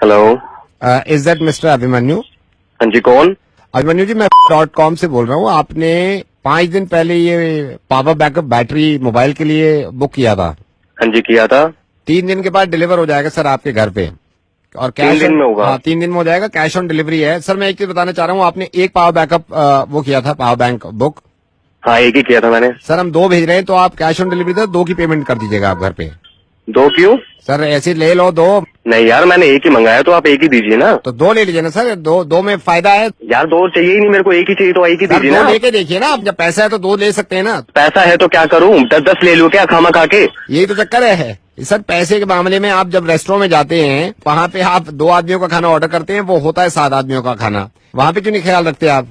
Hello, is that mister Abhimanyu? हाँ जी, कौन? अभिमन्यु जी, मैं .com से बोल रहा हूँ। आपने 5 दिन पहले ये पावर बैकअप बैटरी मोबाइल के लिए बुक किया था। हाँ जी, किया था। 3 दिन के बाद डिलीवर हो जाएगा सर आपके घर पे, और 3 दिन में होगा? हाँ, 3 दिन में हो जाएगा। कैश ऑन डिलीवरी है सर। मैं एक चीज बताना चाह रहा हूँ, आपने एक पावर बैकअप वो किया था, पावर बैंक बुक। हाँ, एक ही किया था मैंने। सर हम 2 भेज रहे हैं, तो आप कैश ऑन डिलीवरी दो, 2 की पेमेंट कर दीजिएगा आप घर पे। 2 क्यों? सर ऐसे ले लो 2। नहीं यार, मैंने एक ही मंगाया, तो आप एक ही दीजिए ना। तो 2 ले लीजिए ना सर, 2 में फायदा है। यार 2 चाहिए ही नहीं मेरे को, एक ही चाहिए, तो एक ही सर दीजिए 2 ना। लेके देखिए ना, आप जब पैसा है तो 2 ले सकते हैं ना। पैसा है तो क्या करूं, 10-10 ले लूं क्या खामा खा के? यही तो चक्कर है सर। पैसे के मामले में आप जब रेस्टोरेंट में जाते हैं, वहाँ पे आप 2 आदमियों का खाना ऑर्डर करते हैं, वो होता है 7 आदमियों का खाना। वहाँ पे क्यों नहीं ख्याल रखते आप?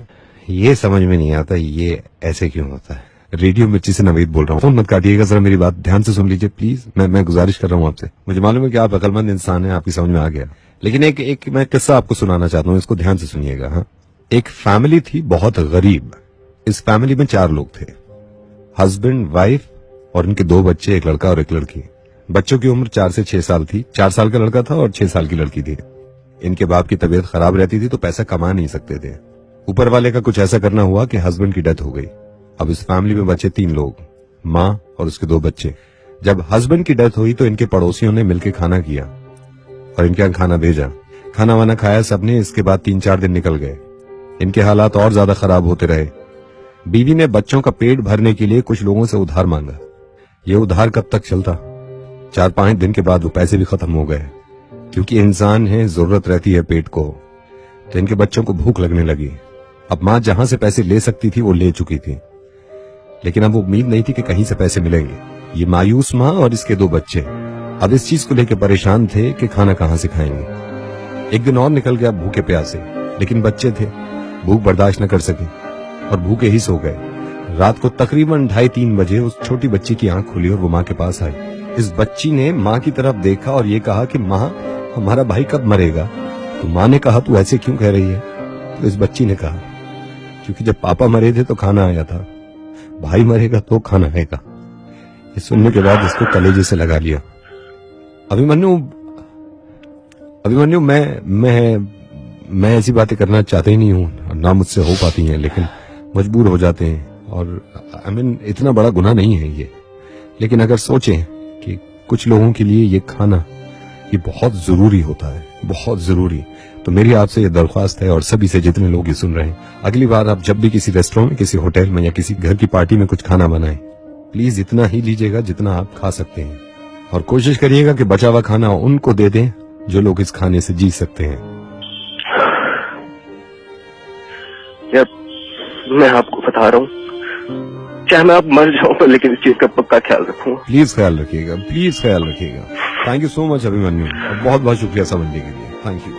ये समझ में नहीं आता ये ऐसे क्यों होता है। रेडियो मिर्ची से नवीद बोल रहा हूँ। फोन मत काटिएगा जरा, मेरी बात ध्यान से सुन लीजिए प्लीज। मैं गुजारिश कर रहा हूँ आपसे। मुझे मालूम है कि आप अकलमंद इंसान हैं, आपकी समझ में आ गया, लेकिन एक मैं किस्सा आपको सुनाना चाहता हूँ, इसको ध्यान से सुनिएगा। हाँ, एक फैमिली थी बहुत गरीब। इस फैमिली में 4 लोग थे, हस्बैंड, वाइफ और इनके 2 बच्चे, एक लड़का और एक लड़की। बच्चों की उम्र 4 से 6 साल थी। 4 साल का लड़का था और 6 साल की लड़की थी। इनके बाप की तबीयत खराब रहती थी, तो पैसा कमा नहीं सकते थे। ऊपर वाले का कुछ ऐसा करना हुआ कि हस्बैंड की डेथ हो गई। अब इस फैमिली में बचे 3 लोग, माँ और उसके 2 बच्चे। जब हस्बैंड की डेथ हुई तो इनके पड़ोसियों ने मिलकर खाना किया और इनके यहाँ खाना भेजा। खाना वाना खाया सबने। इसके बाद 3-4 दिन निकल गए। इनके हालात और ज्यादा खराब होते रहे। बीवी ने बच्चों का पेट भरने के लिए कुछ लोगों से उधार मांगा। ये उधार कब तक चलता? 4-5 दिन के बाद वो पैसे भी खत्म हो गए। क्योंकि इंसान है, जरूरत रहती है पेट को, तो इनके बच्चों को भूख लगने लगी। अब माँ जहां से पैसे ले सकती थी वो ले चुकी थी, लेकिन अब उम्मीद नहीं थी कि कहीं से पैसे मिलेंगे। ये मायूस माँ और इसके 2 बच्चे अब इस चीज को लेकर परेशान थे कि खाना कहां से खाएंगे। एक दिन और निकल गया भूखे प्यासे, लेकिन बच्चे थे, भूख बर्दाश्त न कर सके और भूखे ही सो गए। रात को तकरीबन 2:30-3 बजे उस छोटी बच्ची की आंख खुली और वो माँ के पास आई। इस बच्ची ने माँ की तरफ देखा और ये कहा कि माँ, हमारा भाई कब मरेगा? तो माँ ने कहा, तू ऐसे क्यों कह रही है? तो इस बच्ची ने कहा, क्योंकि जब पापा मरे थे तो खाना आया था, भाई मरेगा तो खाना आएगा। ये सुनने के बाद इसको कलेजे से लगा लिया। अभिमन्यु मैं ऐसी बातें करना चाहते ही नहीं हूँ, ना मुझसे हो पाती हैं, लेकिन मजबूर हो जाते हैं। और इतना बड़ा गुनाह नहीं है ये, लेकिन अगर सोचें कि कुछ लोगों के लिए ये खाना ये बहुत जरूरी होता है, बहुत जरूरी, तो मेरी आपसे ये दरख्वास्त है और सभी से जितने लोग ये सुन रहे हैं, अगली बार आप जब भी किसी रेस्टोरेंट में, किसी होटल में या किसी घर की पार्टी में कुछ खाना बनाएं, प्लीज इतना ही लीजिएगा जितना आप खा सकते हैं, और कोशिश करिएगा कि बचा हुआ खाना उनको दे दें जो लोग इस खाने से जी सकते हैं। यार मैं आपको बता रहा हूँ, चाहे मैं आप मर जाऊँ, लेकिन इस चीज का पक्का ख्याल रखूंगा। प्लीज ख्याल रखिएगा, प्लीज ख्याल रखिएगा। Thank you so much Abhimanyu, बहुत बहुत शुक्रिया समझने के लिए। Thank you.